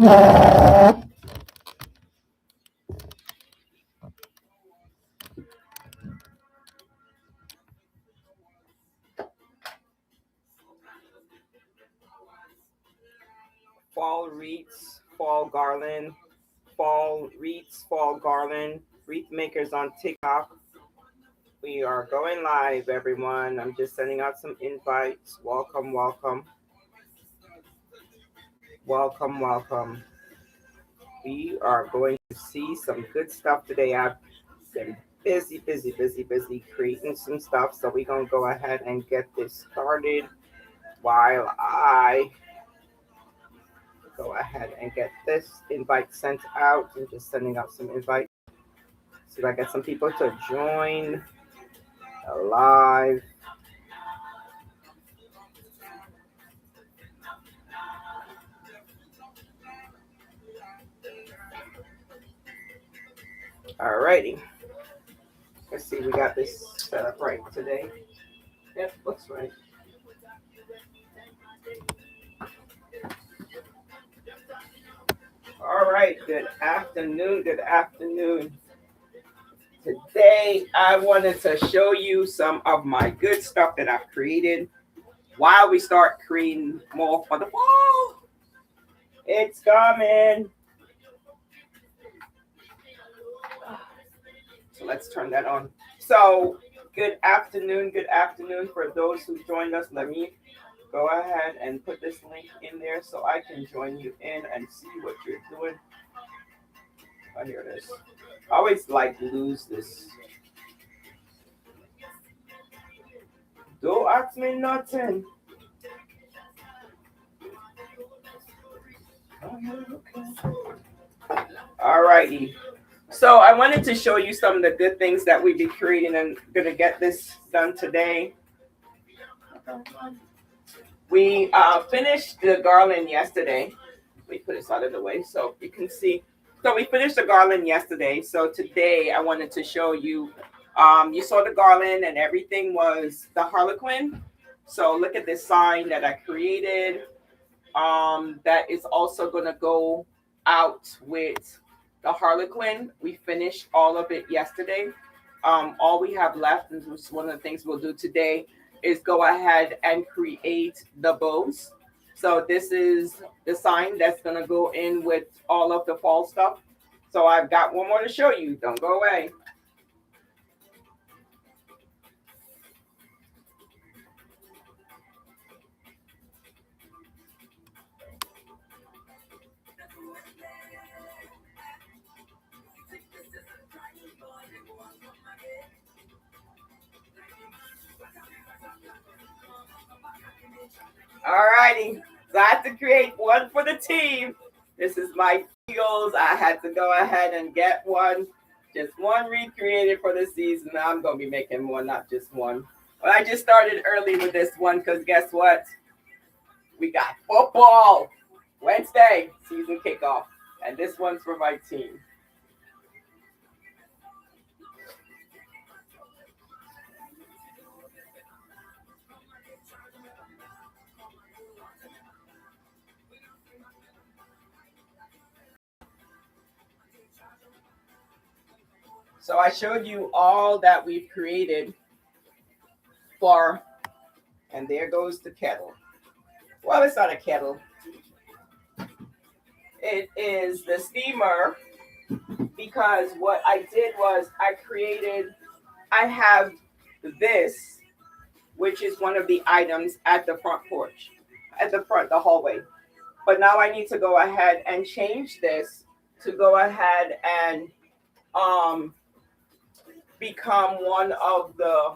Fall wreaths, fall garland, fall wreaths, fall garland, wreath makers on TikTok. We are going live, everyone. I'm just sending out some invites. Welcome, welcome, welcome, welcome. We are going to see some good stuff today. I've been busy creating some stuff. So we're going to go ahead and get this started while I go ahead and get this invite sent out. I'm just sending out some invites. See if I get some people to join live. Alrighty. Let's see, we got this set up right today. Yep, looks right. All right, good afternoon, good afternoon. Today, I wanted to show you some of my good stuff that I've created while we start creating more for the fall. It's coming. So let's turn that on. So good afternoon for those who joined us. Let me go ahead and put this link in there so I can join you in and see what you're doing. Oh, here it is. I always like lose this. Don't ask me nothing. All righty. So I wanted to show you some of the good things that we've been creating, and going to get this done today. We finished the garland yesterday. Let me put this out of the way so you can see. So we finished the garland yesterday. So today I wanted to show you. You saw the garland and everything was the harlequin. So look at this sign that I created. That is also going to go out with the harlequin. We finished all of it yesterday. All we have left, and this is one of the things we'll do today, is go ahead and create the bows. So this is the sign that's going to go in with all of the fall stuff. So I've got one more to show you. Don't go away. All righty. So I have to create one for the team. This is my Eagles. I had to go ahead and get one. Just one recreated for the season. I'm going to be making more, not just one. But I just started early with this one because guess what? We got football. Wednesday, season kickoff. And this one's for my team. So I showed you all that we've created for, and there goes the kettle. Well, it's not a kettle. It is the steamer, because what I did was I have this, which is one of the items at the front porch, at the front, the hallway. But now I need to go ahead and change this to go ahead and become one of the,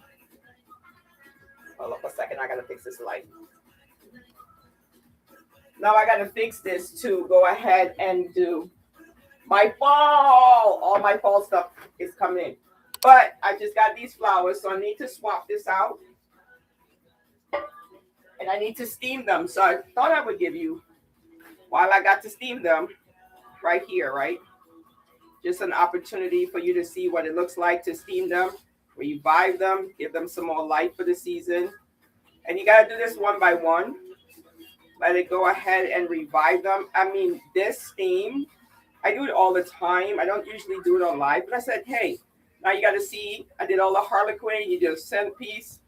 hold up a second, I gotta fix this light. Now I gotta fix this to go ahead and do my fall. All my fall stuff is coming in. But I just got these flowers, so I need to swap this out. And I need to steam them. So I thought I would give you, while I got to steam them, right here, right? Just an opportunity for you to see what it looks like to steam them, revive them, give them some more light for the season. And you got to do this one by one, let it go ahead and revive them. I mean, this steam, I do it all the time. I don't usually do it on live, but I said, hey, now you got to see, I did all the harlequin, you did a centerpiece.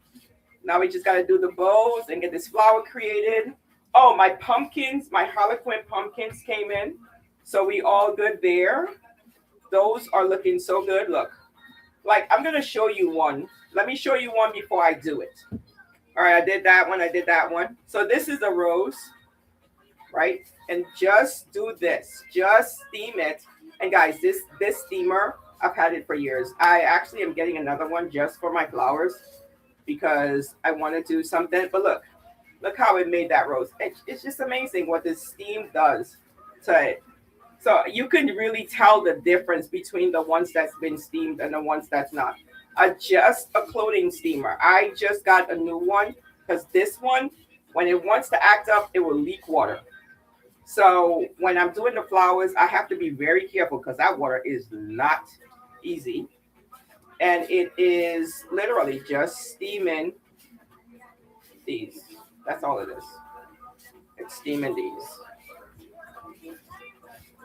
Now we just got to do the bows and get this flower created. Oh, my pumpkins, my harlequin pumpkins came in. So we all good there. Those are looking so good. Look, like I'm going to show you one. Let me show you one before I do it. All right, I did that one. I did that one. So this is a rose, right? And just do this. Just steam it. And guys, this steamer, I've had it for years. I actually am getting another one just for my flowers because I want to do something. But look how it made that rose. It's just amazing what this steam does to it. So you can really tell the difference between the ones that's been steamed and the ones that's not. Just a clothing steamer. I just got a new one because this one, when it wants to act up, it will leak water. So when I'm doing the flowers, I have to be very careful because that water is not easy. And it is literally just steaming these. That's all it is. It's steaming these.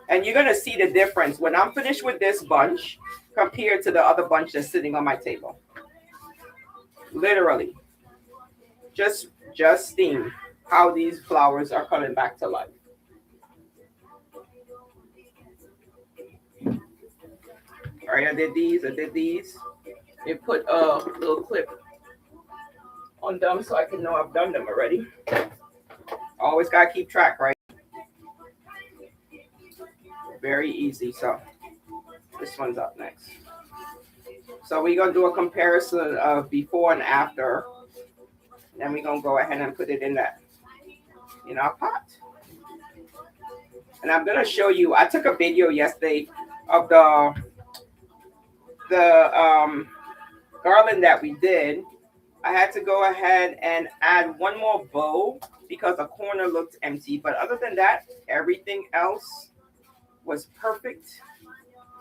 And you're going to see the difference when I'm finished with this bunch compared to the other bunch that's sitting on my table. Literally. Just steam how these flowers are coming back to life. All right, I did these. It put a little clip on them so I can know I've done them already. Always got to keep track, right? Very easy. So this one's up next. So we're going to do a comparison of before and after. Then we're going to go ahead and put it in our pot. And I'm going to show you, I took a video yesterday of the garland that we did. I had to go ahead and add one more bow because the corner looked empty. But other than that, everything else was perfect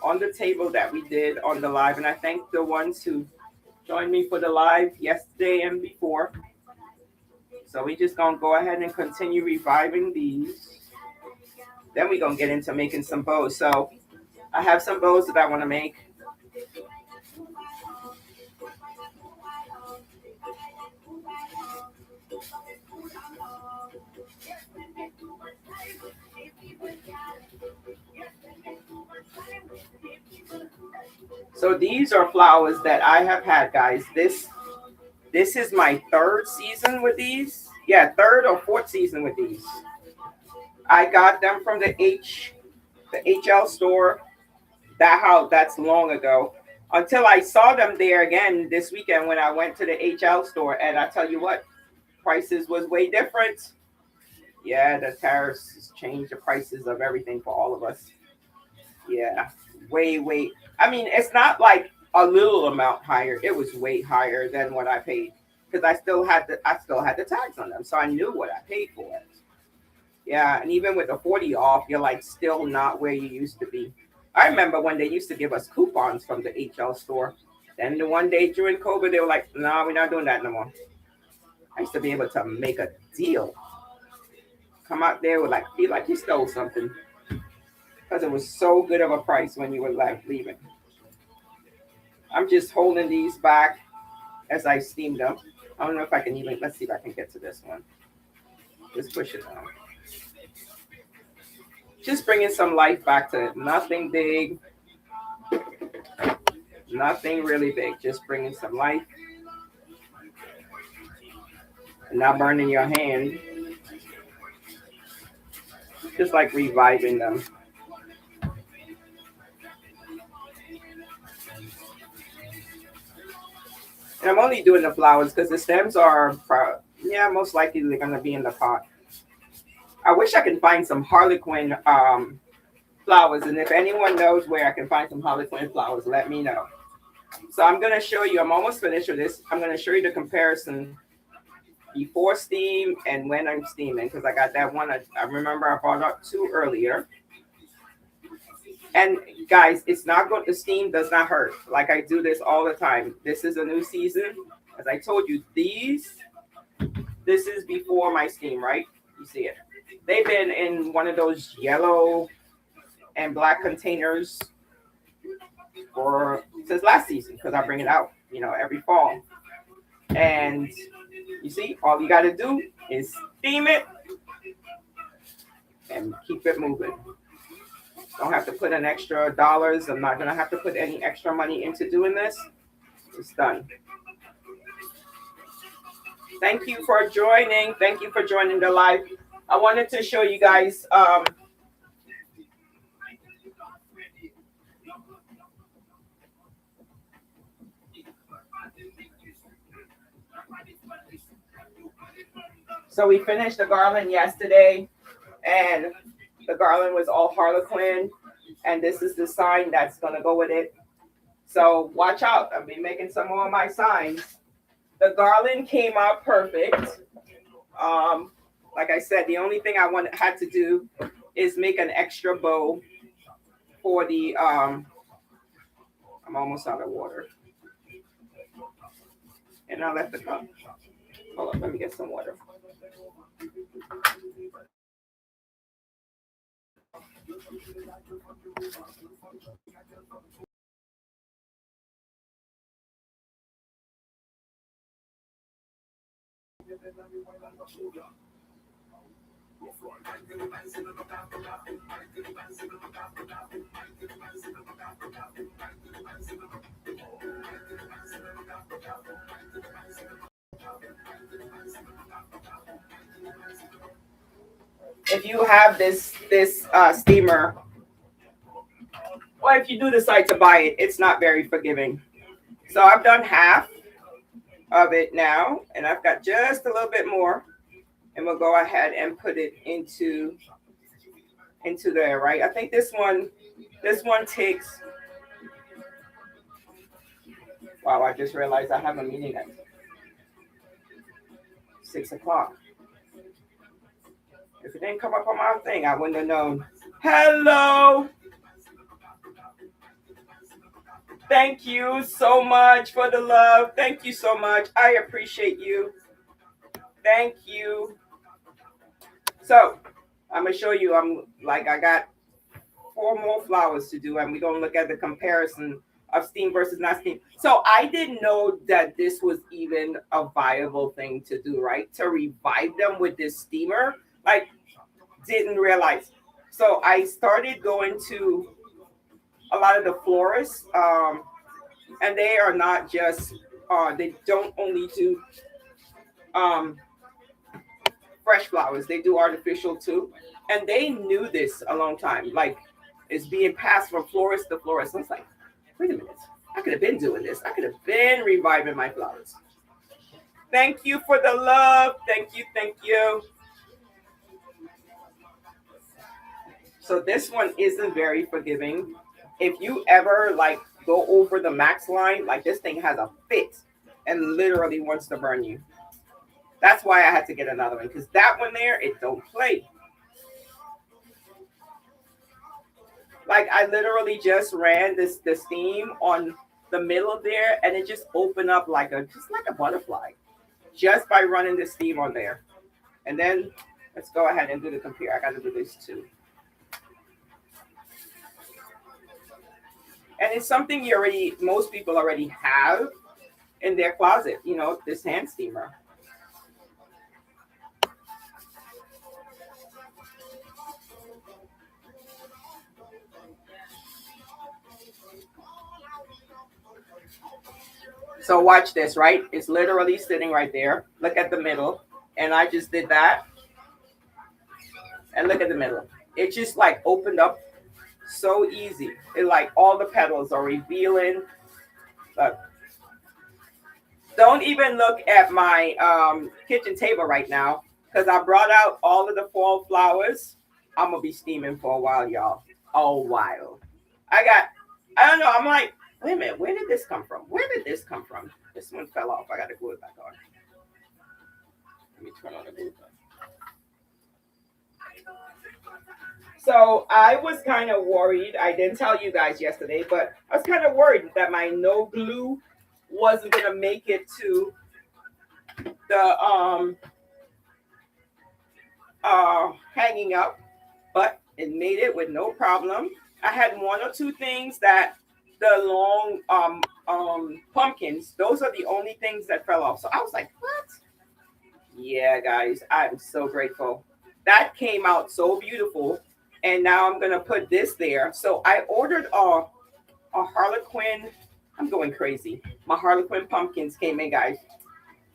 on the table that we did on the live. And I thank the ones who joined me for the live yesterday and before. So we just gonna go ahead and continue reviving these. Then we're gonna get into making some bows. So I have some bows that I want to make. So these are flowers that I have had, guys. This is my third season with these. Yeah, third or fourth season with these. I got them from the HL store. That's long ago. Until I saw them there again this weekend when I went to the HL store, and I tell you what, prices was way different. Yeah, the tariffs changed the prices of everything for all of us. Yeah, way. I mean, it's not like a little amount higher. It was way higher than what I paid because I still had the tags on them, so I knew what I paid for it. Yeah, and even with the 40 off, you're like still not where you used to be. I remember when they used to give us coupons from the HL store. Then the one day during COVID, they were like, "No, we're not doing that no more." I used to be able to make a deal. Come out there with feel like you stole something because it was so good of a price when you were leaving. I'm just holding these back as I steam them. I don't know if I can even, let's see if I can get to this one. Just push it down. Just bringing some life back to it. Nothing big. Nothing really big. Just bringing some life. And not burning your hand. Just like reviving them. And I'm only doing the flowers because the stems are, most likely they're going to be in the pot. I wish I can find some harlequin flowers. And if anyone knows where I can find some harlequin flowers, let me know. So I'm going to show you, I'm almost finished with this. I'm going to show you the comparison before steam and when I'm steaming because I got that one. I remember I brought up 2 earlier. And guys, it's not good. The steam does not hurt. Like I do this all the time. This is a new season. As I told you, this is before my steam, right? You see it. They've been in one of those yellow and black containers for since last season because I bring it out, every fall. And you see, all you got to do is steam it and keep it moving. Don't have to put in extra dollars. I'm not gonna have to put any extra money into doing this. It's done. Thank you for joining. Thank you for joining the live. I wanted to show you guys. So we finished the garland yesterday, and the garland was all harlequin, and this is the sign that's gonna go with it. So watch out. I'll be making some more of my signs. The garland came out perfect. Like I said, the only thing I had to do is make an extra bow for the I'm almost out of water. And I left the cup. Hold on, let me get some water. If you have this steamer, or if you do decide to buy it, it's not very forgiving. So I've done half of it now, and I've got just a little bit more, and we'll go ahead and put it into there, right? I think this one takes. Wow, I just realized I have a meeting at 6 o'clock. If it didn't come up on my thing, I wouldn't have known. Hello. Thank you so much for the love. Thank you so much. I appreciate you. Thank you. So I'm going to show you, I got 4 more flowers to do, and we're going to look at the comparison of steam versus not steam. So I didn't know that this was even a viable thing to do, right? To revive them with this steamer. Like, didn't realize. So I started going to a lot of the florists, and they are not just, they don't only do fresh flowers, they do artificial too. And they knew this a long time. Like, it's being passed from florist to florist. I was like, wait a minute, I could have been doing this. I could have been reviving my flowers. Thank you for the love. Thank you. Thank you. So this one isn't very forgiving. If you ever go over the max line, this thing has a fit and literally wants to burn you. That's why I had to get another one, because that one there, it don't play. I literally just ran the steam on the middle there, and it just opened up just like a butterfly, just by running the steam on there. And then let's go ahead and do the compare. I got to do this too. And it's something most people already have in their closet, this hand steamer. So watch this, right? It's literally sitting right there. Look at the middle. And I just did that. And look at the middle. It just opened up so easy. It all the petals are revealing. Look. Don't even look at my kitchen table right now, because I brought out all of the fall flowers. I'm going to be steaming for a while, y'all. A while. I don't know. I'm like, wait a minute. Where did this come from? Where did this come from? This one fell off. I got to glue it back on. Let me turn on the glue gun. So I was kind of worried. I didn't tell you guys yesterday, but I was kind of worried that my no glue wasn't going to make it to the hanging up, but it made it with no problem. I had one or two things that the long pumpkins, those are the only things that fell off. So I was like, what? Yeah, guys, I'm so grateful. That came out so beautiful. And now I'm gonna put this there. So I ordered a Harlequin. I'm going crazy. My Harlequin pumpkins came in, guys.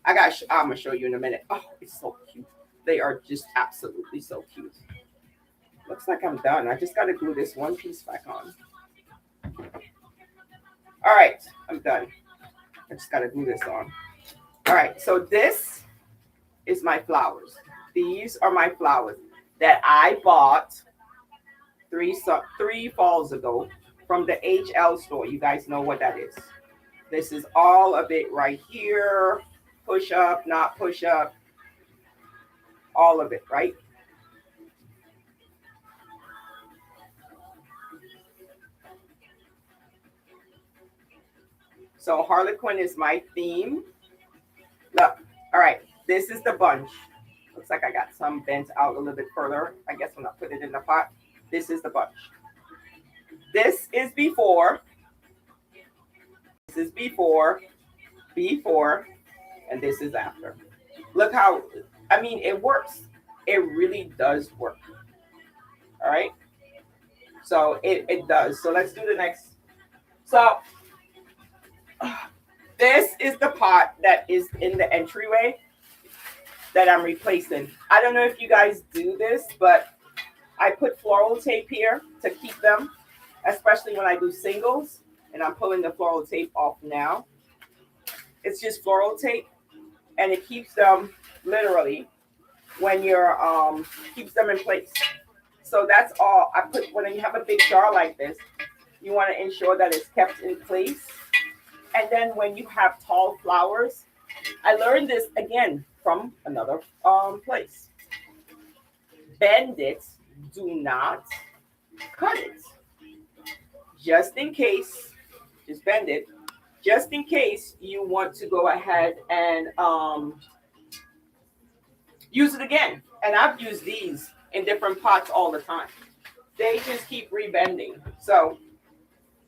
I'm gonna show you in a minute. Oh, it's so cute. They are just absolutely so cute. Looks like I'm done. I just gotta glue this one piece back on. All right, I'm done. I just gotta glue this on. All right, so this is my flowers. These are my flowers that I bought three falls ago from the HL store. You guys know what that is. This is all of it right here. Push up, not push up, all of it, right? So Harlequin is my theme. Look, all right, this is the bunch. Looks like I got some bent out a little bit further. I guess when I put it in the pot, this is the bunch. This is before. This is before, and this is after. Look how, I mean, it works. It really does work. All right. So it does. So let's do the next. So this is the pot that is in the entryway that I'm replacing. I don't know if you guys do this, but I put floral tape here to keep them, especially when I do singles. And I'm pulling the floral tape off now. It's just floral tape, and it keeps them literally when you're keeps them in place. So that's all I put. When you have a big jar like this, you want to ensure that it's kept in place. And then when you have tall flowers, I learned this again from another place. Bend it, do not cut it. Just in case, just bend it. Just in case you want to go ahead and use it again. And I've used these in different pots all the time. They just keep rebending. So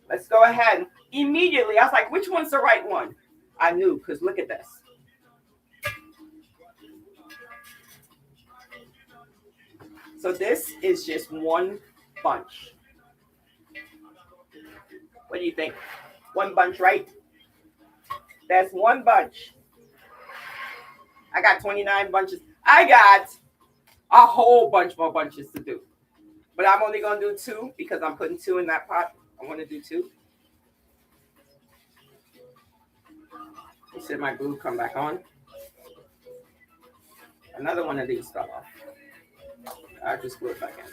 let's go ahead. Immediately, I was like, which one's the right one? I knew, because look at this. So this is just one bunch. What do you think? One bunch, right? That's one bunch. I got 29 bunches. I got a whole bunch more bunches to do. But I'm only going to do two because I'm putting two in that pot. I want to do two. Let's see my glue come back on. Another one of these fell off. I'll just glue it back in.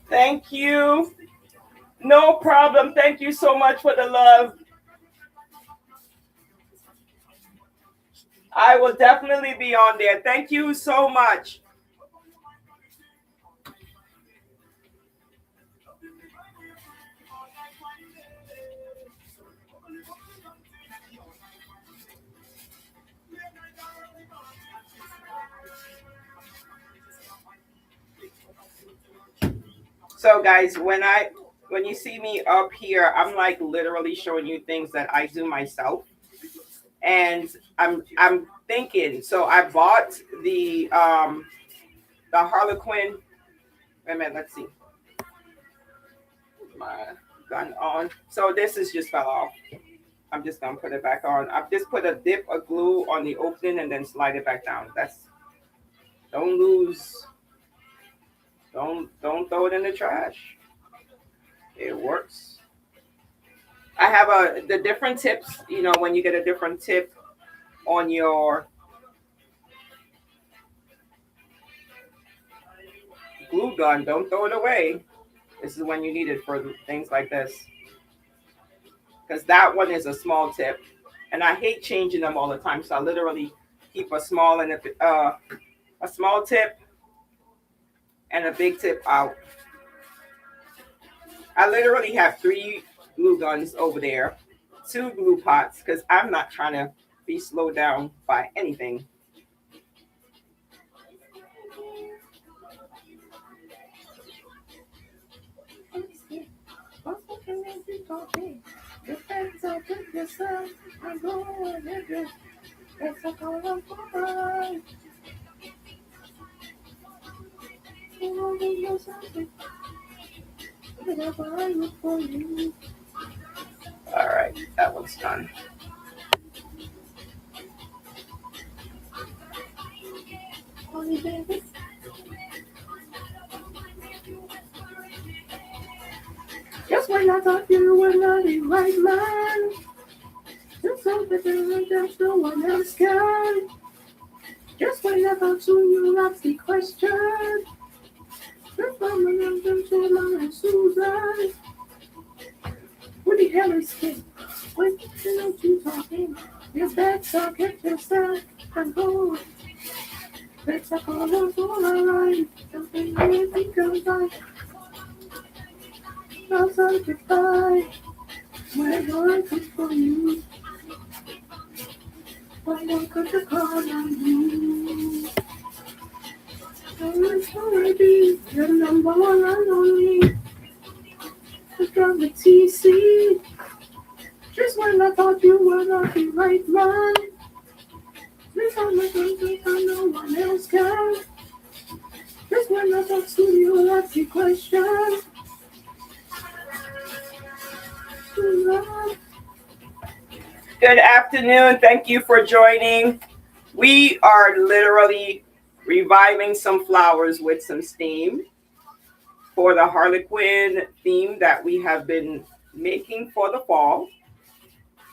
Thank you. No problem. Thank you so much for the love. I will definitely be on there. Thank you so much. So guys, when I when you see me up here, I'm like literally showing you things that I do myself. And I'm thinking, so I bought the Harlequin. Wait a minute, let's see. My gun on. So this is just fell off. I'm just gonna put it back on. I've just put a dip of glue on the opening and then slide it back down. That's don't lose. Don't throw it in the trash. It works. I have the different tips. You know, when you get a different tip on your glue gun, don't throw it away. This is when you need it for things like this. Because that one is a small tip, and I hate changing them all the time. So I literally keep a small and a small tip and a big tip out. I literally have 3 glue guns over there, 2 glue pots, because I'm not trying to be slowed down by anything. All right, that one's done. Just when I thought you were not the right man, just something that no one else can. Just when I thought you asked the question, just when I'm to my Susan. What the hell is this? What the hell are you talking? You're back, so get yourself and go. Let's talk all alright. Something really goes on. I'll say goodbye. When I cook for you, why don't put the call on you? I'm sorry, you're number one and only. I got the TC. Just when I thought you were not the right man. This time I don't think I no one else can. Just when I thought you asked the question. Good afternoon. Thank you for joining. We are literally reviving some flowers with some steam for the Harlequin theme that we have been making for the fall.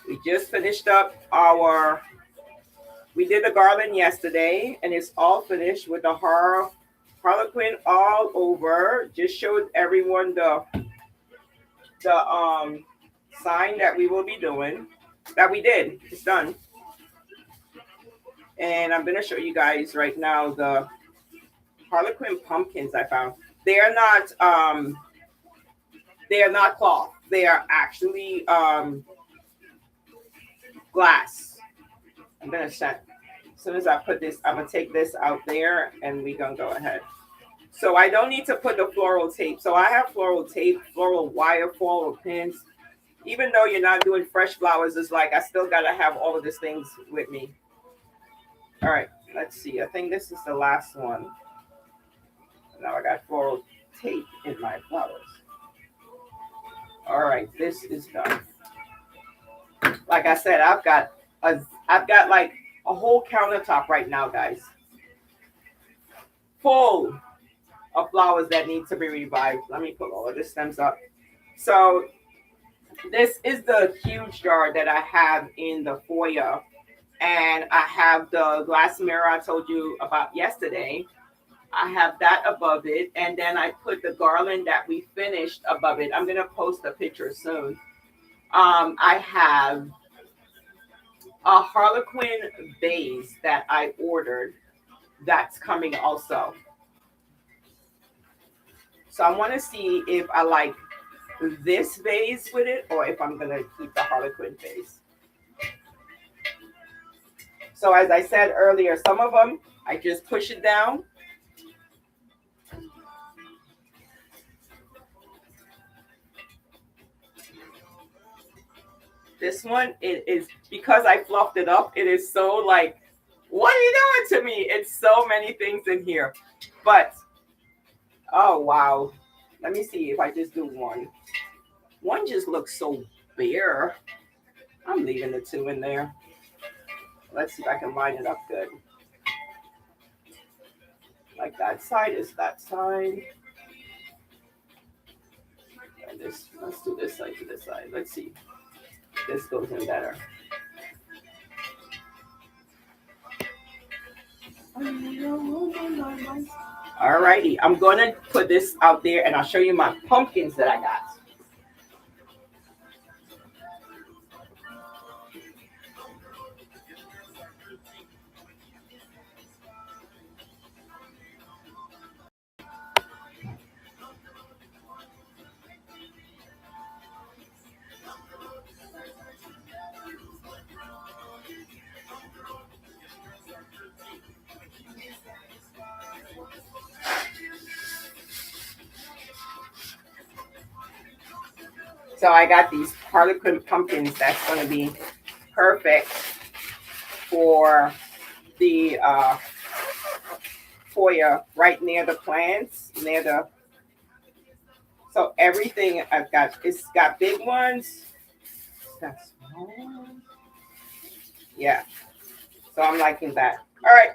We just finished up we did the garland yesterday, and it's all finished with the Harlequin all over. Just showed everyone the sign that we will be doing, that we did. It's done. And I'm going to show you guys right now the Harlequin pumpkins I found. They are not cloth. They are actually glass. I'm going to set. As soon as I put this, I'm going to take this out there and we're going to go ahead. So I don't need to put the floral tape. So I have floral tape, floral wire, floral pins. Even though you're not doing fresh flowers, it's like I still got to have all of these things with me. All right, let's see. I think this is the last one. Now I got floral tape in my flowers. All right, this is done. Like I said, I've got like a whole countertop right now, guys, full of flowers that need to be revived. Let me put all of the stems up. So this is the huge jar that I have in the foyer, and I have the glass mirror I told you about yesterday. I have that above it, and then I put the garland that we finished above it. I'm gonna post a picture soon. I have a Harlequin vase that I ordered that's coming also. So I want to see if I like this vase with it or if I'm going to keep the Harlequin vase. So as I said earlier, some of them, I just push it down. This one, it is because I fluffed it up. It is so like, what are you doing to me? It's so many things in here. But oh wow. Let me see if I just do one. One just looks so bare. I'm leaving the two in there. Let's see if I can line it up good. Like that side is that side. And this, let's do this side to this side. Let's see. This goes in better. Alrighty, I'm gonna put this out there and I'll show you my pumpkins that I got. So I got these Harlequin pumpkins that's going to be perfect for the foyer right near the plants, near the. So everything I've got, it's got big ones, it's got small ones. Yeah, so I'm liking that. All right,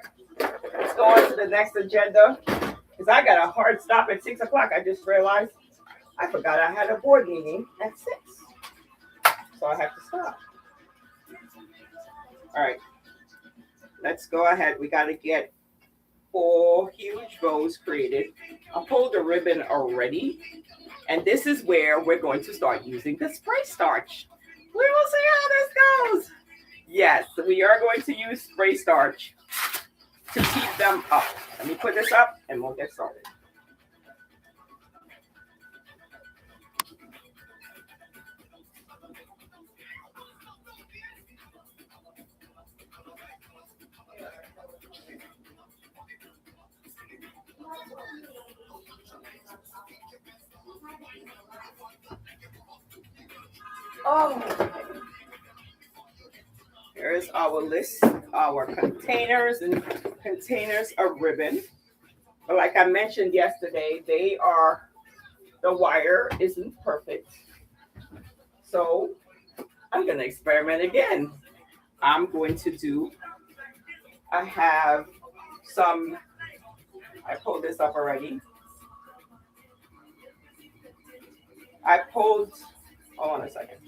let's go on to the next agenda because I got a hard stop at 6 o'clock. I just realized I forgot I had a board meeting at 6. So I have to stop. All right. Let's go ahead. We got to get 4 huge bows created. I pulled the ribbon already. And this is where we're going to start using the spray starch. We will see how this goes. Yes, we are going to use spray starch to keep them up. Let me put this up and we'll get started. Oh, here's our list, our containers and containers of ribbon. But like I mentioned yesterday, the wire isn't perfect. So I'm going to experiment again. I'm going to do, I have some, I pulled this up already. I pulled, hold on a second.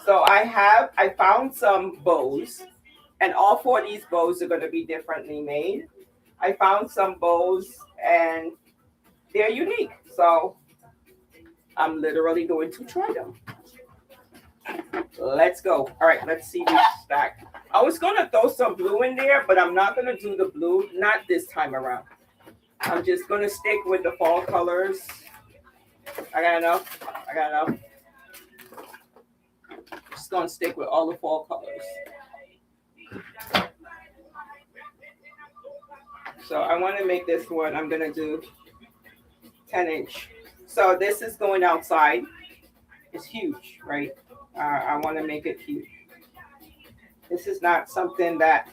So I found some bows, and all 4 of these bows are going to be differently made. I found some bows and they're unique. So I'm literally going to try them. Let's go. All right, let's see this stack. I was going to throw some blue in there, but I'm not going to do the blue, not this time around. I'm just going to stick with the fall colors. I got enough. Just going to stick with all the fall colors. So I want to make this one, I'm going to do 10-inch. So this is going outside. It's huge, right? I want to make it huge. This is not something that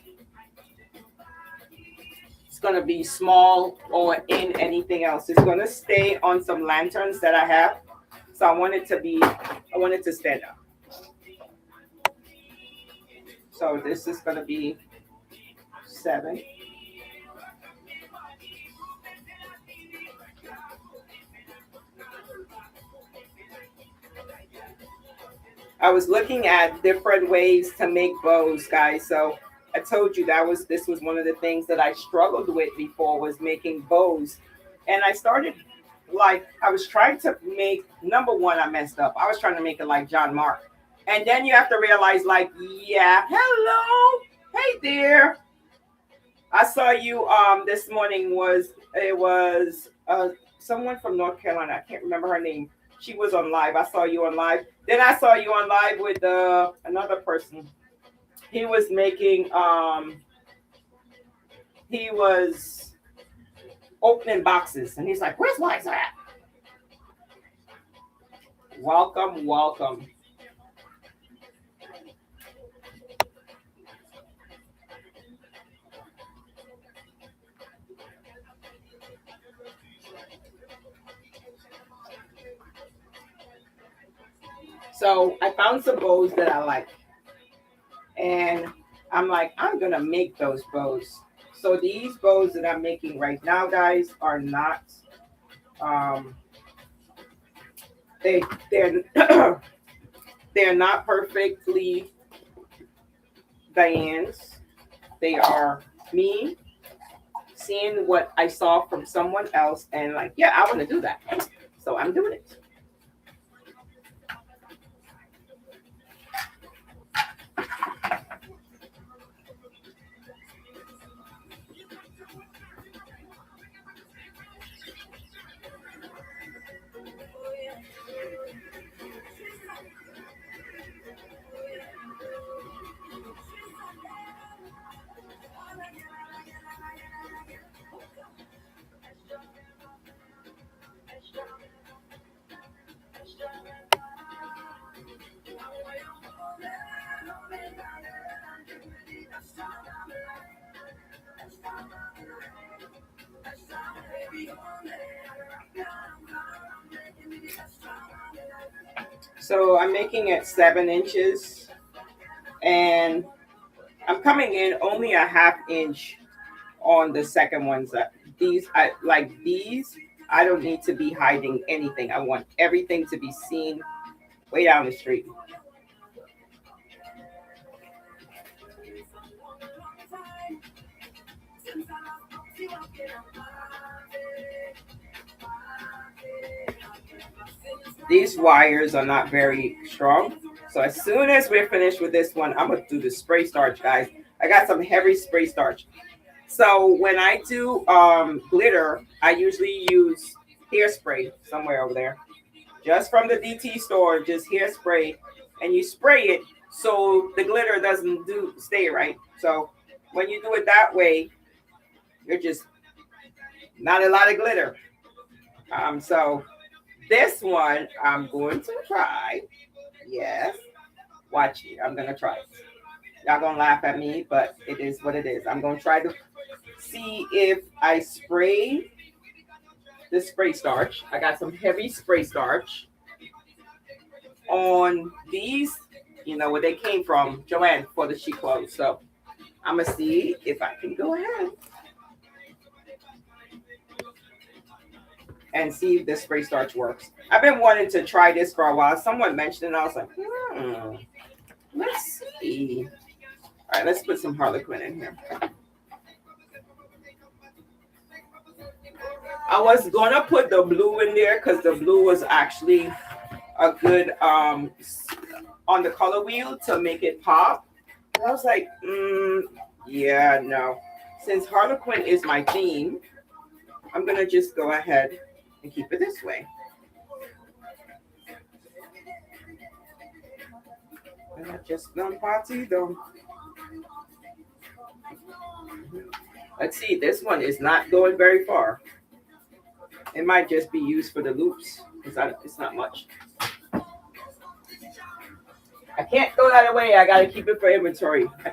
it's going to be small or in anything else. It's going to stay on some lanterns that I have. So I want it to stand up. So this is going to be 7. I was looking at different ways to make bows, guys. So I told you this was one of the things that I struggled with before, was making bows. And I started, like, I was trying to make, number one, I messed up. I was trying to make it like John Mark. And then you have to realize, like, yeah, hello, hey there. I saw you this morning, it was someone from North Carolina. I can't remember her name. She was on live. I saw you on live. Then I saw you on live with another person. He was making, he was opening boxes, and he's like, "Where's Liza at?" Welcome, welcome. So I found some bows that I like, and I'm like, I'm gonna make those bows. So these bows that I'm making right now, guys, are not um, they they're they're not perfectly Diane's. They are me seeing what I saw from someone else and like, yeah, I want to do that. So I'm doing it. So I'm making it 7 inches, and I'm coming in only a half inch on the second ones. These, I like these. I don't need to be hiding anything. I want everything to be seen way down the street. These wires are not very strong. So as soon as we're finished with this one, I'm gonna do the spray starch, guys. I got some heavy spray starch. So when I do glitter, I usually use hairspray somewhere over there, just from the DT store, just hairspray, and you spray it so the glitter doesn't do stay right. So when you do it that way, you're just not a lot of glitter. So this one I'm going to try. Yes, watch it. I'm gonna try it. Y'all gonna laugh at me, but it is what it is. I'm gonna try to see if I spray the spray starch. I got some heavy spray starch on these, where they came from, Joanne, for the sheet clothes. So I'm gonna see if I can go ahead and see if the spray starch works. I've been wanting to try this for a while. Someone mentioned it, and I was like, let's see. All right, let's put some Harlequin in here. I was gonna put the blue in there because the blue was actually a good on the color wheel to make it pop. And I was like, yeah, no. Since Harlequin is my theme, I'm gonna just go ahead and keep it this way. And I just done party though. Let's see, this one is not going very far. It might just be used for the loops because it's not much. I can't throw that away. I gotta keep it for inventory. I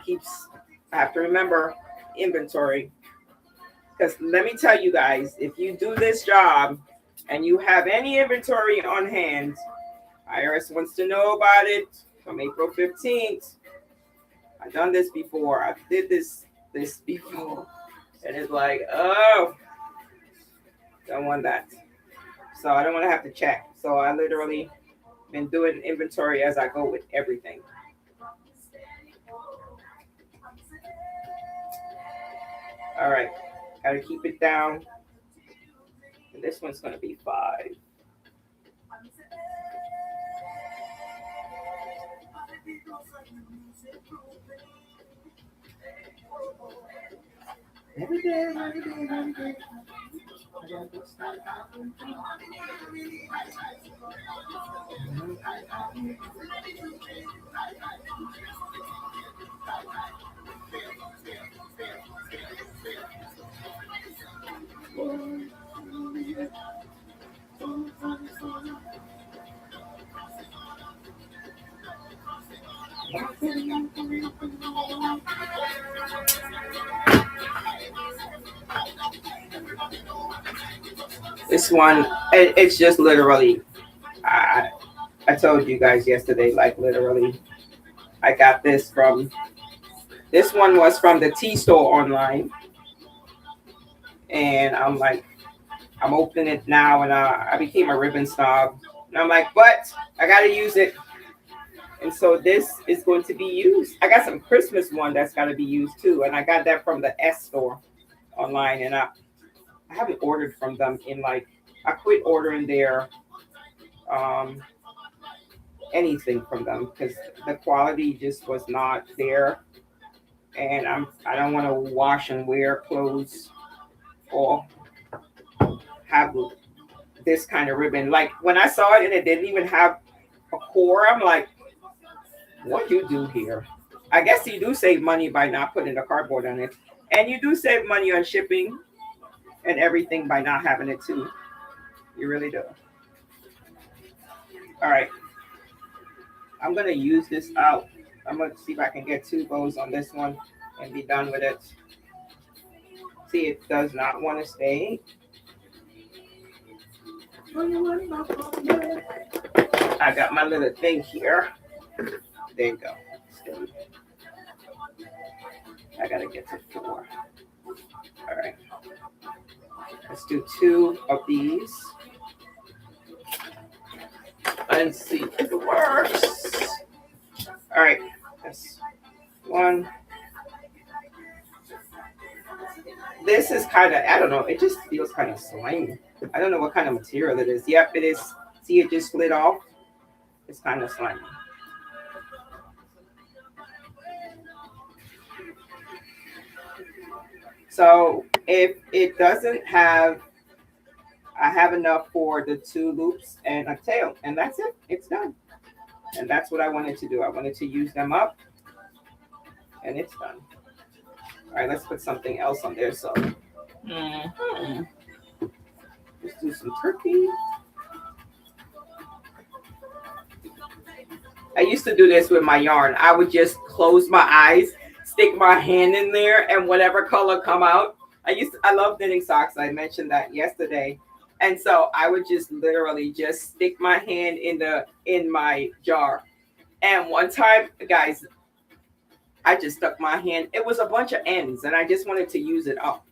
have to remember inventory. Because let me tell you guys, if you do this job and you have any inventory on hand, IRS wants to know about it from April 15th. I've done this before. I did this before. And it's like, oh, don't want that. So I don't want to have to check. So I literally been doing inventory as I go with everything. All right, gotta keep it down. And this one's gonna be 5. Every day, every day, every day. this one, it's just literally, I, I told you guys yesterday, like literally, I got this one was from the tea store online. And I'm like, I'm opening it now, and I became a ribbon snob. And I'm like, but I got to use it. And so this is going to be used. I got some Christmas one that's got to be used too. And I got that from the S store online. And I haven't ordered from them in like, I quit ordering their um, anything from them because the quality just was not there. And I don't want to wash and wear clothes or have this kind of ribbon. Like when I saw it and it didn't even have a core, I'm like, what you do here? I guess you do save money by not putting the cardboard on it. And you do save money on shipping and everything by not having it too. You really do. All right. I'm going to use this out. I'm going to see if I can get 2 bows on this one and be done with it. See, it does not want to stay. I got my little thing here. There you go. I gotta get to 4. All right. Let's do 2 of these. And see if it works. All right. That's 1. This is kind of, I don't know, it just feels kind of slimy. I don't know what kind of material it is. Yep, it is. See, it just split off. It's kind of slimy. So if it doesn't have, I have enough for the 2 loops and a tail, and that's it. It's done. And that's what I wanted to do. I wanted to use them up, and it's done. All right, let's put something else on there. So let's do some turkey. I used to do this with my yarn. I would just close my eyes, stick my hand in there, and whatever color come out. I love knitting socks. I mentioned that yesterday. And so I would just literally just stick my hand in my jar. And one time, guys, I just stuck my hand. It was a bunch of ends, and I just wanted to use it up.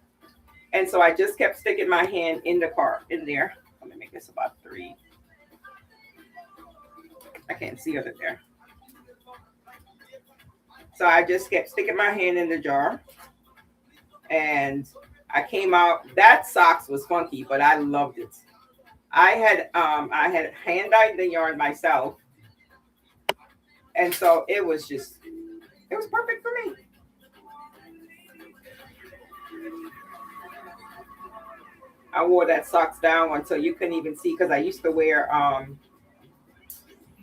And so I just kept sticking my hand in there. Let me make this about 3. I can't see under there. So I just kept sticking my hand in the jar. And I came out. That socks was funky, but I loved it. I had hand dyed the yarn myself. And so it was perfect for me. I wore that socks down until you couldn't even see because I used to wear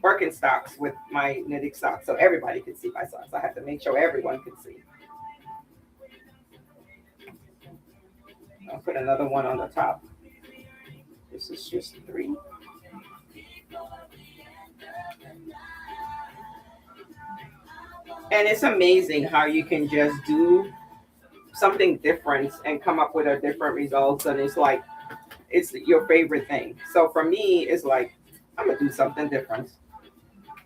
Birkenstocks with my knitting socks, so everybody could see my socks. I had to make sure everyone could see. I'll put another one on the top. This is just 3. And it's amazing how you can just do something different and come up with a different results. And it's like, it's your favorite thing. So for me, it's like, I'm going to do something different.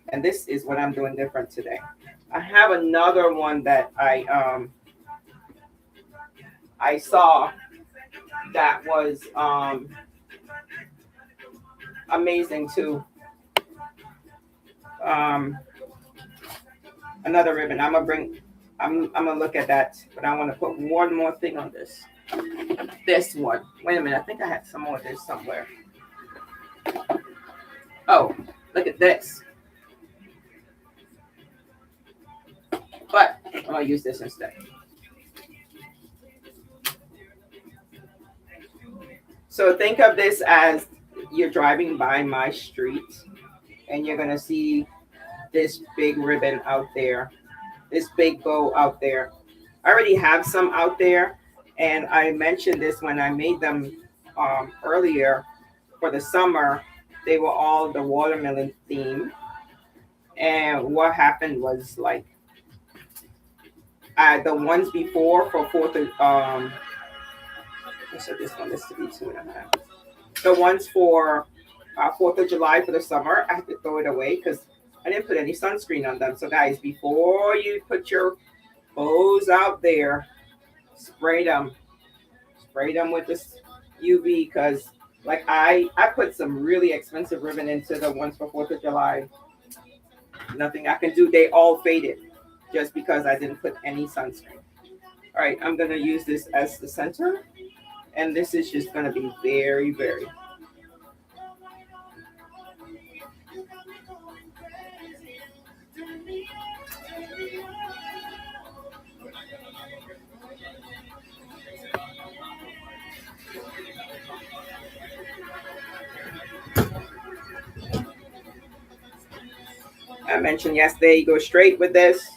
And this is what I'm doing different today. I have another one that I saw that was amazing too. Another ribbon. I'm gonna look at that, but I want to put one more thing on this. This one. Wait a minute. I think I had some more of this somewhere. Oh, look at this. But I'm gonna use this instead. So think of this as you're driving by my street and you're gonna see this big ribbon out there, this big bow out there. I already have some out there, and I mentioned this when I made them earlier for the summer. They were all the watermelon theme, and what happened was like the ones before for 4th of I said this one is to be 2.5. The ones for 4th of July for the summer, I had to throw it away because I didn't put any sunscreen on them. So guys, before you put your bows out there, spray them. Spray them with this UV because like I put some really expensive ribbon into the ones for 4th of July. Nothing I can do. They all faded just because I didn't put any sunscreen. All right, I'm going to use this as the center. And this is just going to be very, very. I mentioned yesterday, you go straight with this.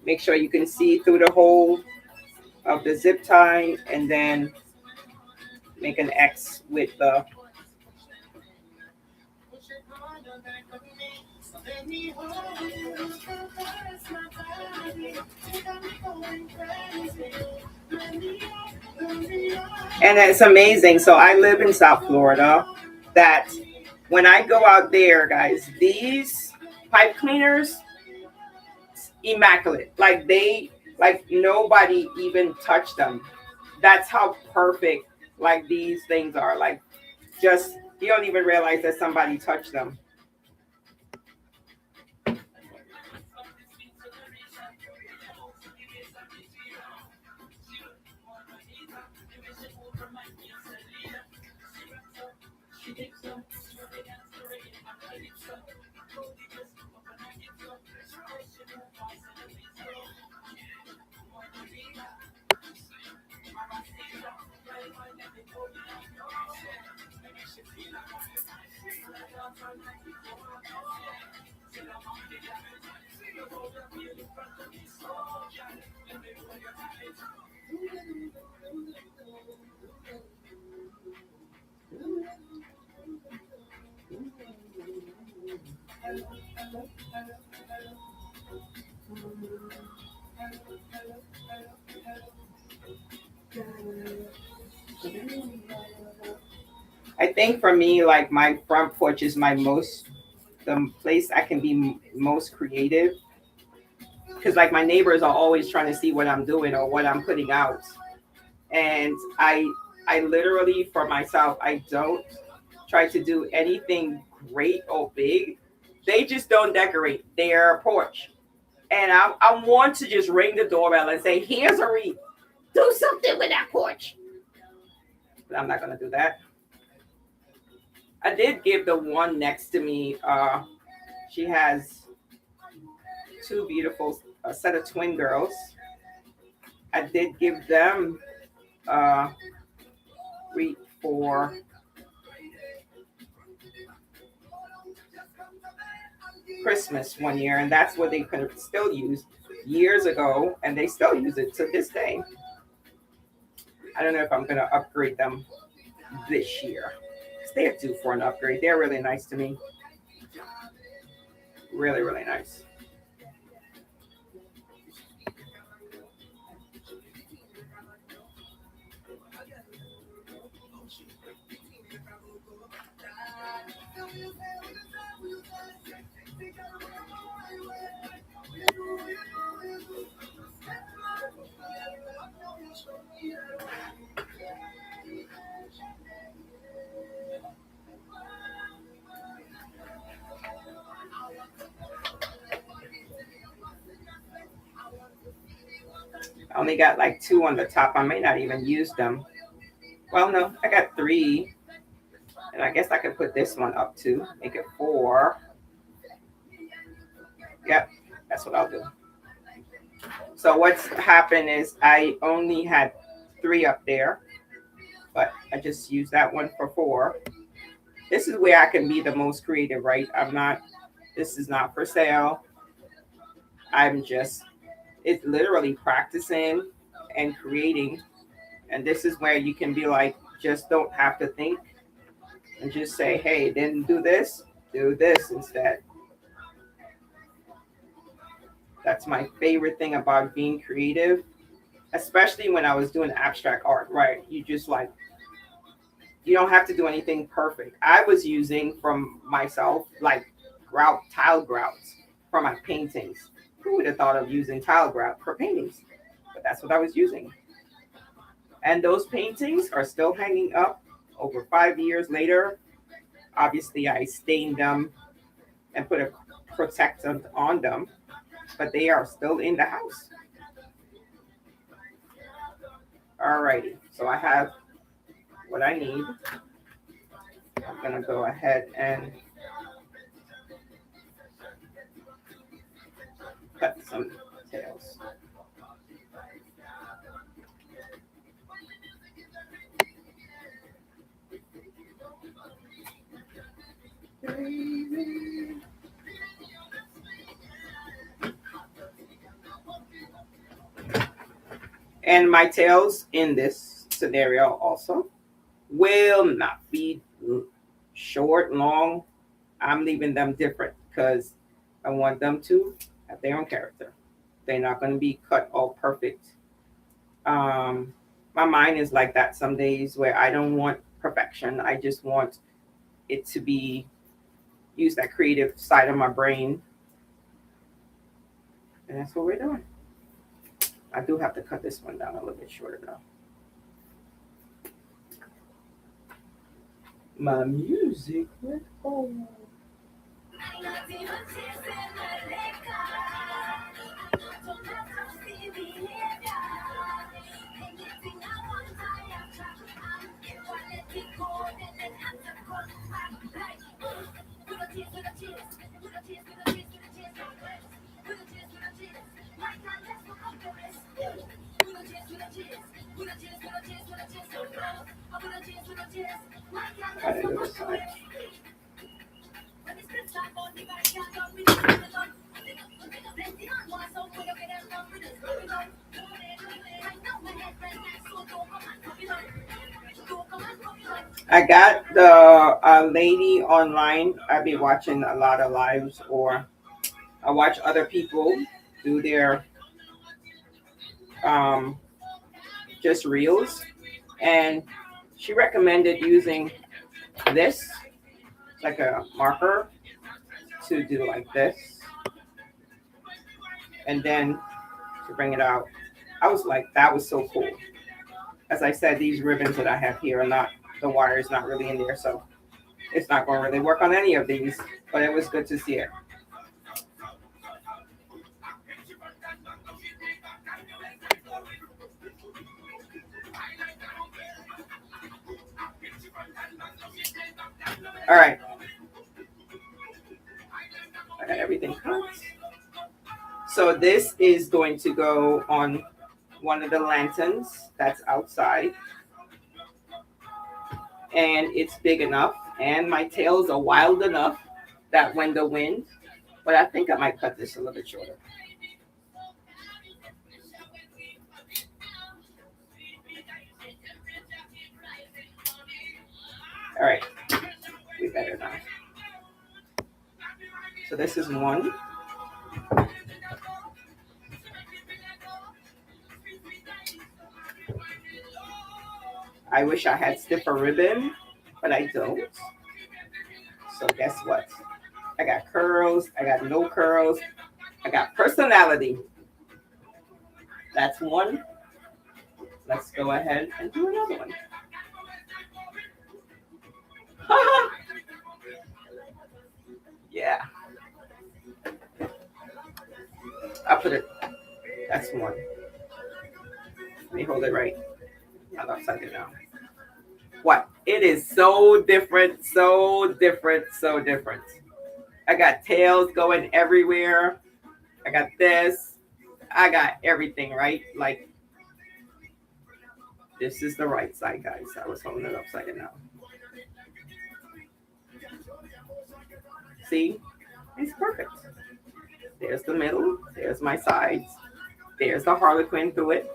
Make sure you can see through the hole of the zip tie and then make an X with the and it's amazing. So I live in South Florida that when I go out there, guys, these pipe cleaners immaculate. Like nobody even touched them. That's how perfect like these things are. Like just you don't even realize that somebody touched them. I think for me, like my front porch is the place I can be most creative because like my neighbors are always trying to see what I'm doing or what I'm putting out, and I literally for myself I don't try to do anything great or big. They just don't decorate their porch, and I want to just ring the doorbell and say, "Here's a wreath. Do something with that porch." But I'm not gonna do that. I did give the one next to me. She has two beautiful a set of twin girls. I did give them wreath for Christmas one year, and that's what they could still use years ago, and they still use it to this day. I don't know if I'm going to upgrade them this year. They're due for an upgrade. They're really nice to me. Really, really nice. I only got like two on the top. I may not even use them. Well, no, I got three. And I guess I could put this one up too. Make it four. Yep, that's what I'll do. So what's happened is I only had three up there, but I just used that one for four. This is where I can be the most creative, right? This is not for sale. I'm just, it's literally practicing and creating. And this is where you can be like, just don't have to think and just say, hey, then do this instead. That's my favorite thing about being creative, especially when I was doing abstract art, right? You just like You don't have to do anything perfect. I was using from myself like grout, tile grouts for my paintings. Who would have thought of using tile grout for paintings? But that's what I was using. And those paintings are still hanging up over 5 years later. Obviously, I stained them and put a protectant on them, but they are still in the house. Alrighty, so I have what I need. I'm gonna go ahead and cut some tails. And my tails in this scenario also will not be short, long. I'm leaving them different because I want them to have their own character. They're not going to be cut all perfect. My mind is like that some days where I don't want perfection. I just want it to be use that creative side of my brain. And that's what we're doing. I do have to cut this one down a little bit shorter now. My music went home. I didn't do this side. I got the lady online. I've been watching a lot of lives, or I watch other people do their um, just reels, and she recommended using this like a marker to do like this, and then to bring it out. I was like, that was so cool. As I said, these ribbons that I have here are not, the wire is not really in there, so it's not going to really work on any of these, but it was good to see it. All right. I got everything cut. So this is going to go on one of the lanterns that's outside. And it's big enough. And my tails are wild enough that when the wind, but I think I might cut this a little bit shorter. All right, we better not. So this is one. I wish I had stiffer ribbon, but I don't. So guess what? I got curls, I got no curls, I got personality. That's one. Let's go ahead and do another one. Yeah. I'll put it, that's one. Let me hold it right. I'm upside it down. What? It is so different, so different, so different. I got tails going everywhere. I got this. I got everything, right? Like, this is the right side, guys. I was holding it upside down. See? It's perfect. There's the middle. There's my sides. There's the harlequin through it.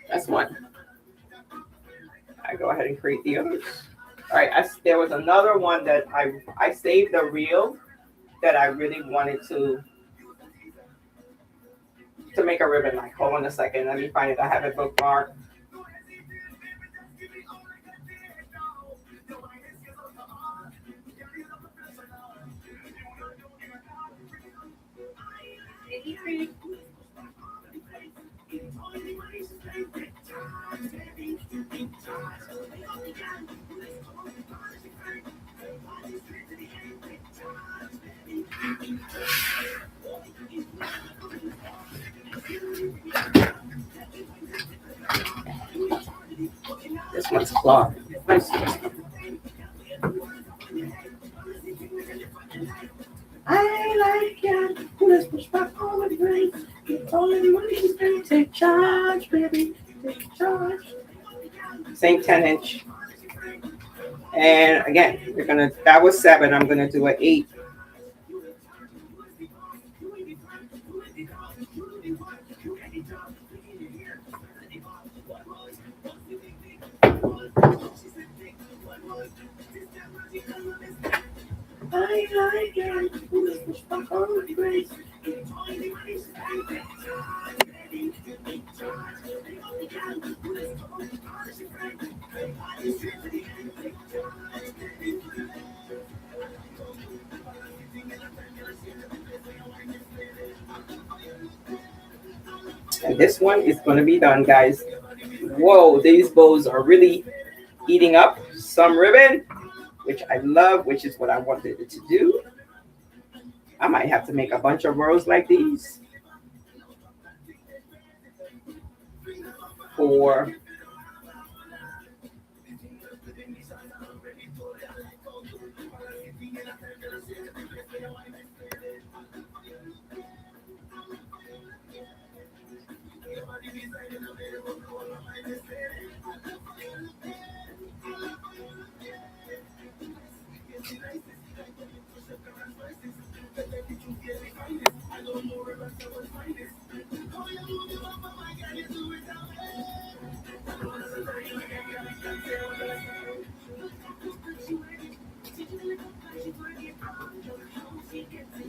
That's one. I go ahead and create the others. All right, there was another one that I saved the reel that I really wanted to make a ribbon like. Hold on a second. Let me find it. I have it bookmarked. This one's cloth. Nice. I like it. Let's push back all the way. Only money take charge, baby. Take charge. Same 10-inch. And again, we're gonna. That was 7. I'm gonna do an 8. I like it. Let's push back all the way. And this one is going to be done, guys. Whoa, these bows are really eating up some ribbon, which I love, which is what I wanted it to do. I might have to make a bunch of rows like these for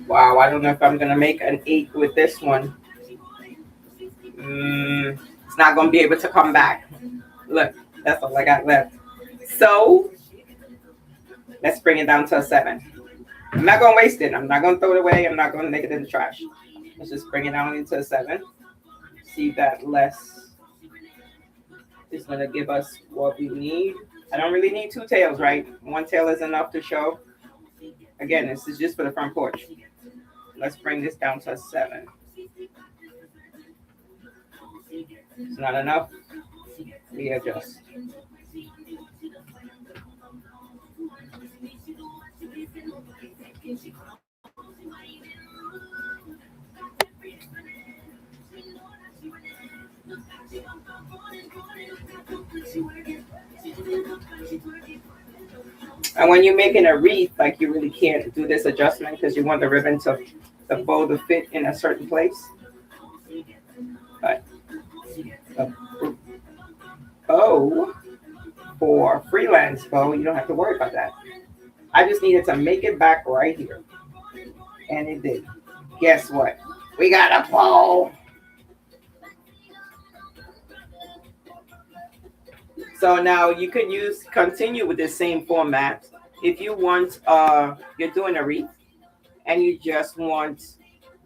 wow, I don't know if I'm going to make an 8 with this one. It's not going to be able to come back. Look, that's all I got left. So let's bring it down to a 7. I'm not going to waste it. I'm not going to throw it away. I'm not going to make it in the trash. Let's just bring it down into a 7. See that less is going to give us what we need. I don't really need 2 tails, right? 1 tail is enough to show. Again, this is just for the front porch. Let's bring this down to a 7. It's not enough. Readjust. And when you're making a wreath, like you really can't do this adjustment because you want the ribbon to the bow to fit in a certain place. But bow for freelance bow, you don't have to worry about that. I just needed to make it back right here. And it did. Guess what? We got a bow. So now you could continue with the same format. If you want, you're doing a wreath and you just want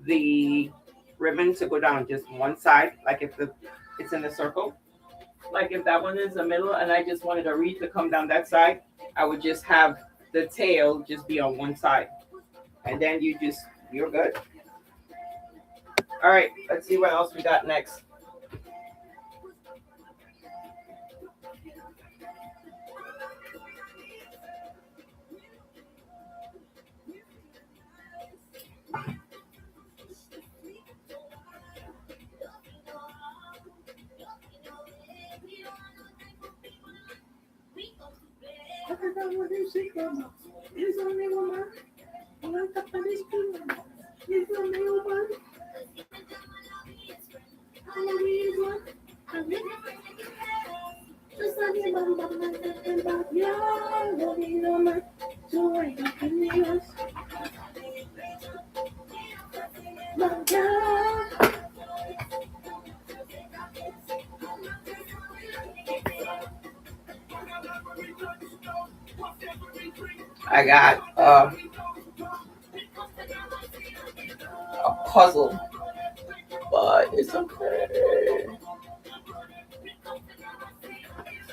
the ribbon to go down just one side, like if it's in a circle. Like if that one is the middle and I just wanted a wreath to come down that side, I would just have the tail just be on one side. And then you're good. All right, let's see what else we got next. I got a puzzle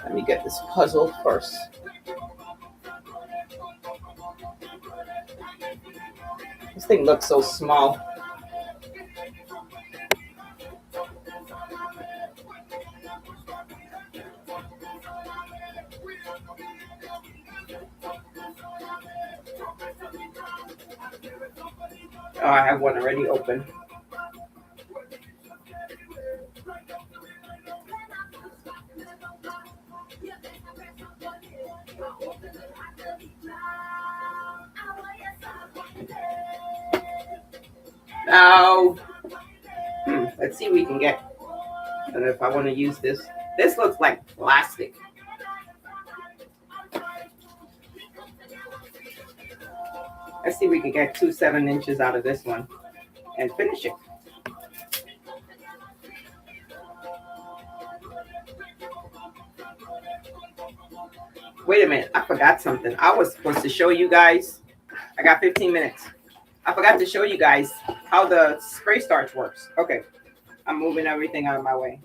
Let me get this puzzle first. This thing looks so small. Oh, I have one already open. Now, let's see if we can get. I don't know if I want to use this. This looks like plastic. Let's see if we can get 2 7-inches out of this one and finish it. Wait a minute, I forgot something. I was supposed to show you guys. I got 15 minutes. I forgot to show you guys how the spray starch works. Okay, I'm moving everything out of my way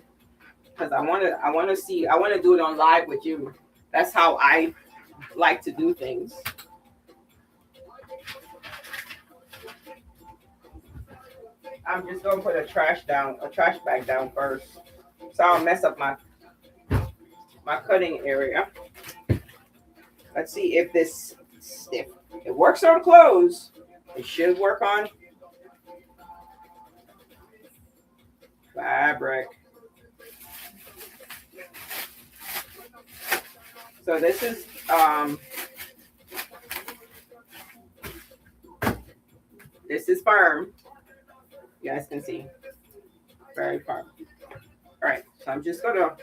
because I want to do it on live with you. That's how I like to do things. I'm just gonna put a trash bag down first, so I don't mess up my cutting area. Let's see if this stiff. It works on clothes. It should work on fabric. So this is firm. You guys can see, very firm. All right, so I'm just gonna.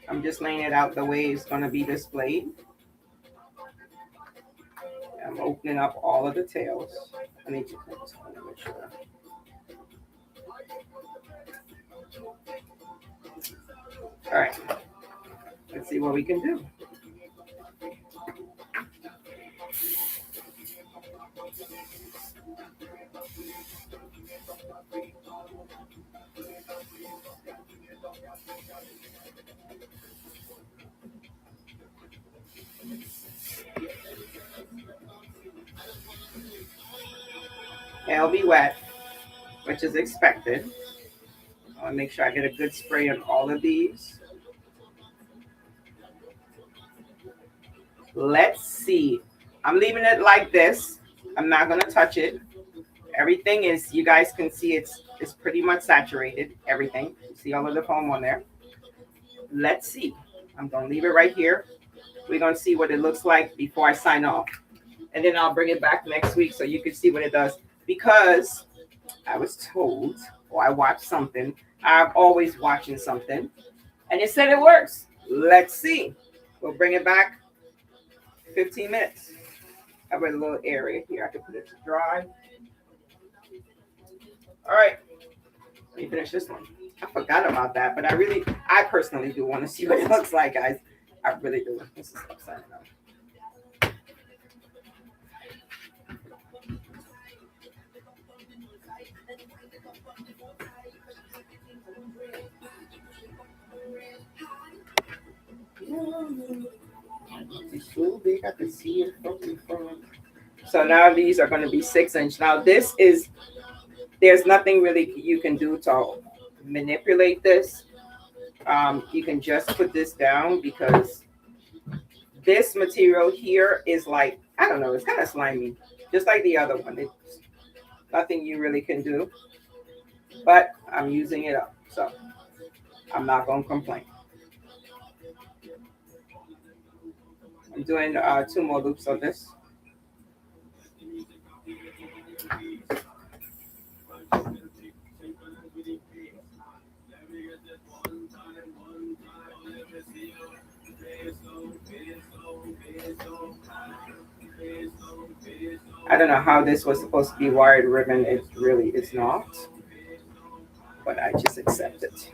I'm just laying it out the way it's gonna be displayed. I'm opening up all of the tails. I need to make sure. All right, let's see what we can do. It'll be wet, which is expected. I want to make sure I get a good spray on all of these. Let's see. I'm leaving it like this. I'm not going to touch it. Everything is, you guys can see it's pretty much saturated. Everything. You see all of the foam on there. Let's see. I'm going to leave it right here. We're going to see what it looks like before I sign off. And then I'll bring it back next week so you can see what it does. Because I was told, or I watched something. I'm always watching something. And it said it works. Let's see. We'll bring it back 15 minutes. I have a little area here. I can put it to dry. All right. Let me finish this one. I forgot about that, but I personally do want to see what it looks like, guys. I really do. This is upside down. It's so big I can see it from. So now these are going to be 6-inch. Now there's nothing really you can do to manipulate this. You can just put this down because this material here is like, I don't know, it's kind of slimy, just like the other one. It's nothing you really can do, but I'm using it up, so I'm not going to complain. I'm doing 2 more loops of this. I don't know how this was supposed to be wired ribbon. It really is not, but I just accept it.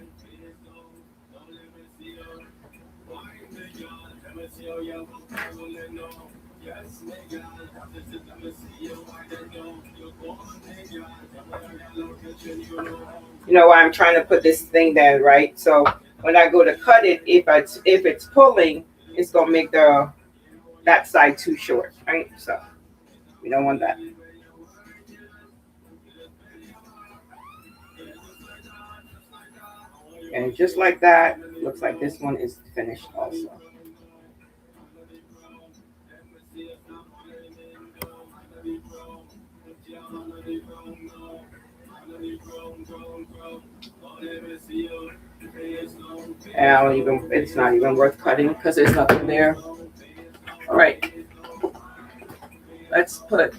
You know why I'm trying to put this thing down, right? So when I go to cut it, if it's pulling, it's gonna make the that side too short, right? So we don't want that. And just like that, looks like this one is finished also. And I don't even, it's not even worth cutting because there's nothing there. All right, let's put,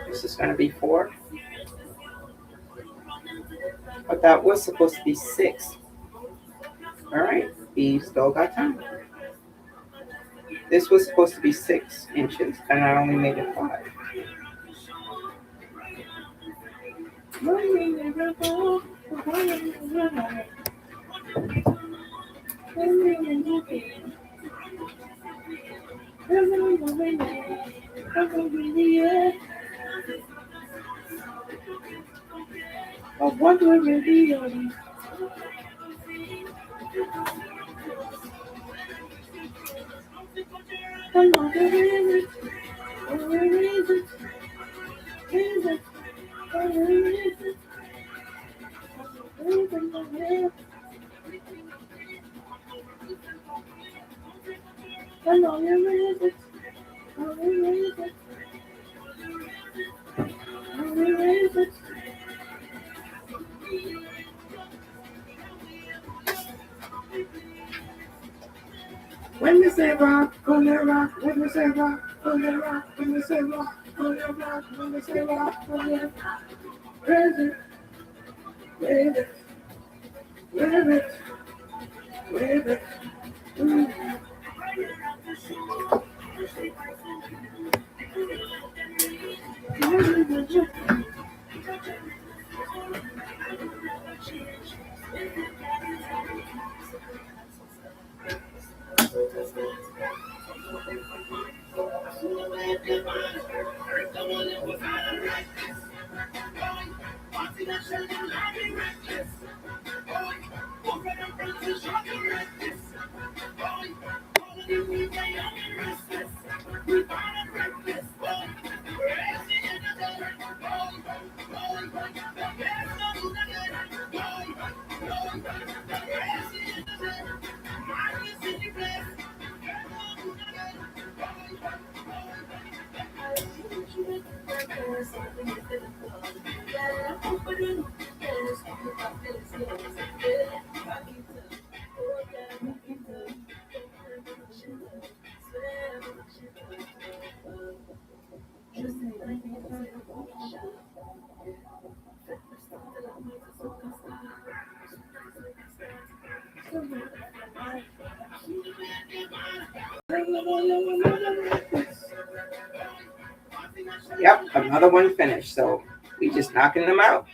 this is gonna be 4, but that was supposed to be 6. All right, we still got time. This was supposed to be 6 inches, and I only made it 5. When we say rock, gonna rock. When we say rock, gonna rock. When we say rock, gonna rock. When we say rock, gonna rock. Raise it, wave it, wave it, wave it. Yep, another one finished. So we just knocking them out.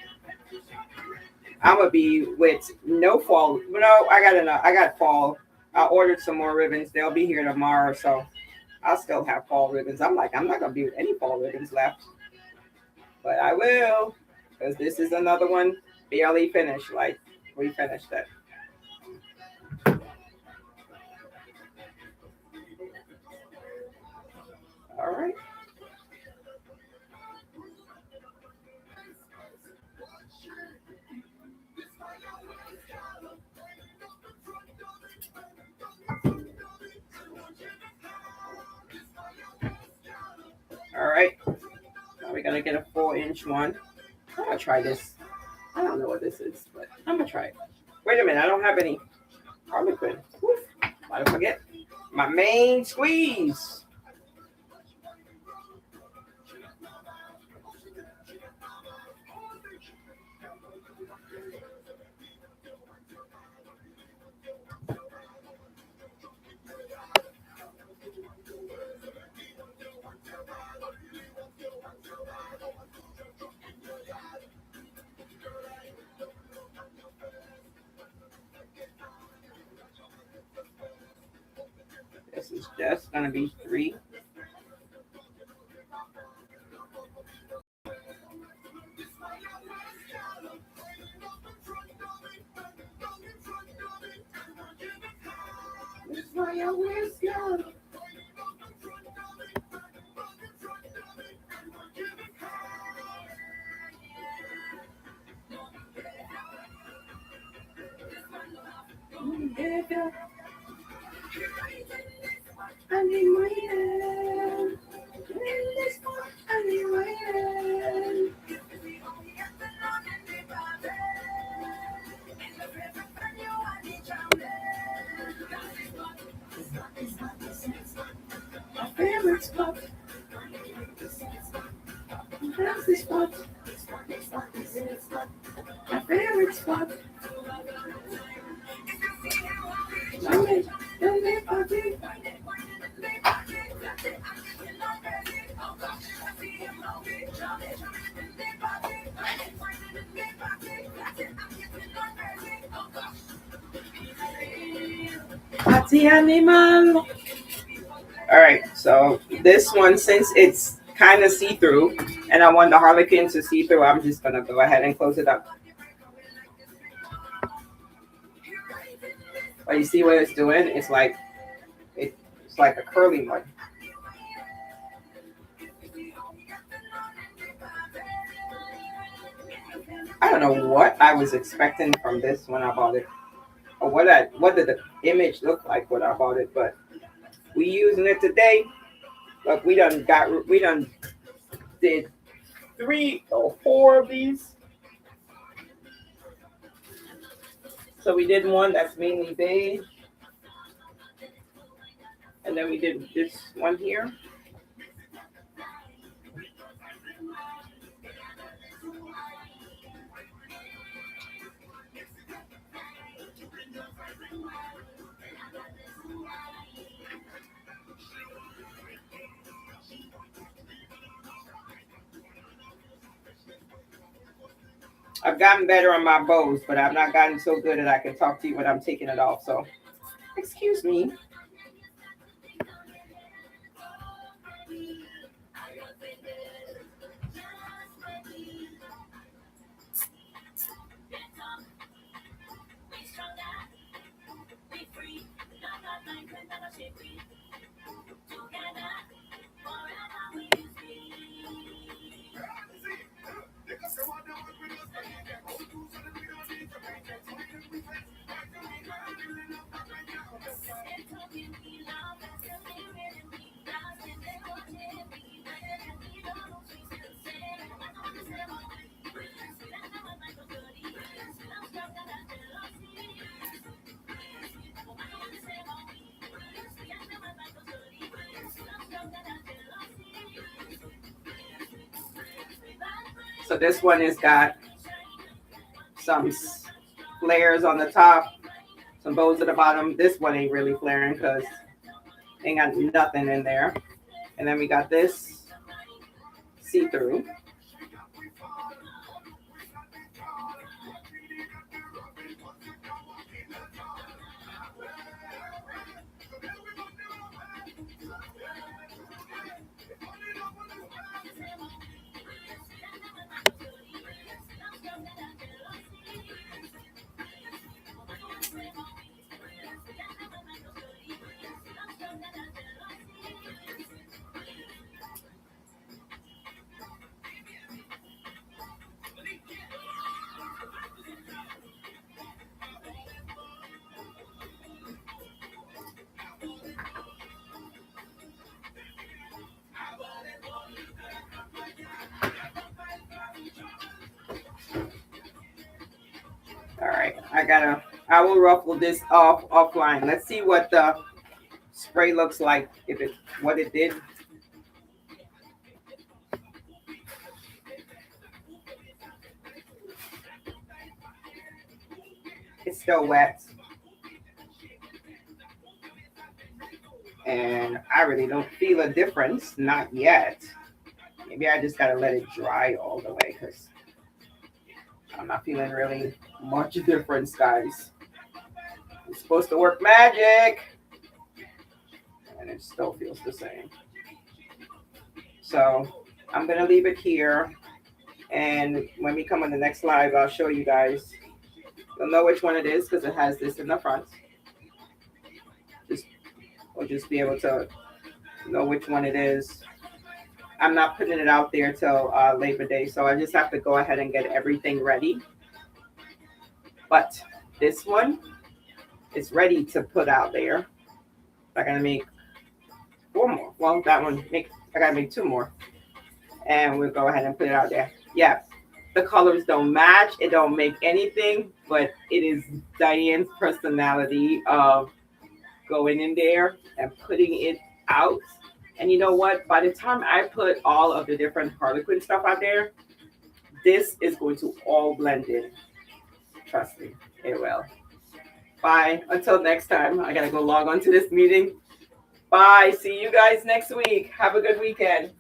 I'm gonna be with no fall. No, I got enough. I got fall. I ordered some more ribbons. They'll be here tomorrow, so I'll still have fall ribbons. I'm like, I'm not gonna be with any fall ribbons left, but I will, because this is another one barely finished. Like we finished it. All right. All right. Now we're gonna get a 4-inch one. I'm gonna try this. I don't know what this is, but I'm gonna try it. Wait a minute, I don't have any harlequin. Woof. I forget my main squeeze. This is just gonna be 3. Favorite spot. Fancy spot. My favorite spot. Party animal. All right, so this one, since it's kind of see-through, and I want the harlequin to see through, I'm just gonna go ahead and close it up. But you see what it's doing? It's like a curly one. I don't know what I was expecting from this when I bought it, or what did the image look like when I bought it. But we using it today. Look, we done did 3 or 4 of these. So we did one that's mainly beige, and then we did this one here. I've gotten better on my bows, but I've not gotten so good that I can talk to you when I'm taking it off. So, excuse me. So this one has got some flares on the top, some bows at the bottom. This one ain't really flaring because ain't got nothing in there. And then we got this see-through. All right, I will ruffle this offline. Let's see what the spray looks like, what it did. It's still wet. And I really don't feel a difference, not yet. Maybe I just gotta let it dry all the way because I'm not feeling really much difference, guys. It's supposed to work magic. and it still feels the same. So I'm gonna leave it here, and when we come on the next live, I'll show you guys. You'll know which one it is because it has this in the front. We'll just be able to know which one it is. I'm not putting it out there till Labor Day, so I just have to go ahead and get everything ready. But this one is ready to put out there. I'm gonna make 4 more. Well, that one I gotta make 2 more, and we'll go ahead and put it out there. Yeah, the colors don't match. It don't make anything, but it is Diane's personality of going in there and putting it out. And you know what? By the time I put all of the different Harlequin stuff out there, this is going to all blend in. Trust me, it will. Bye. Until next time, I gotta go log on to this meeting. Bye. See you guys next week. Have a good weekend.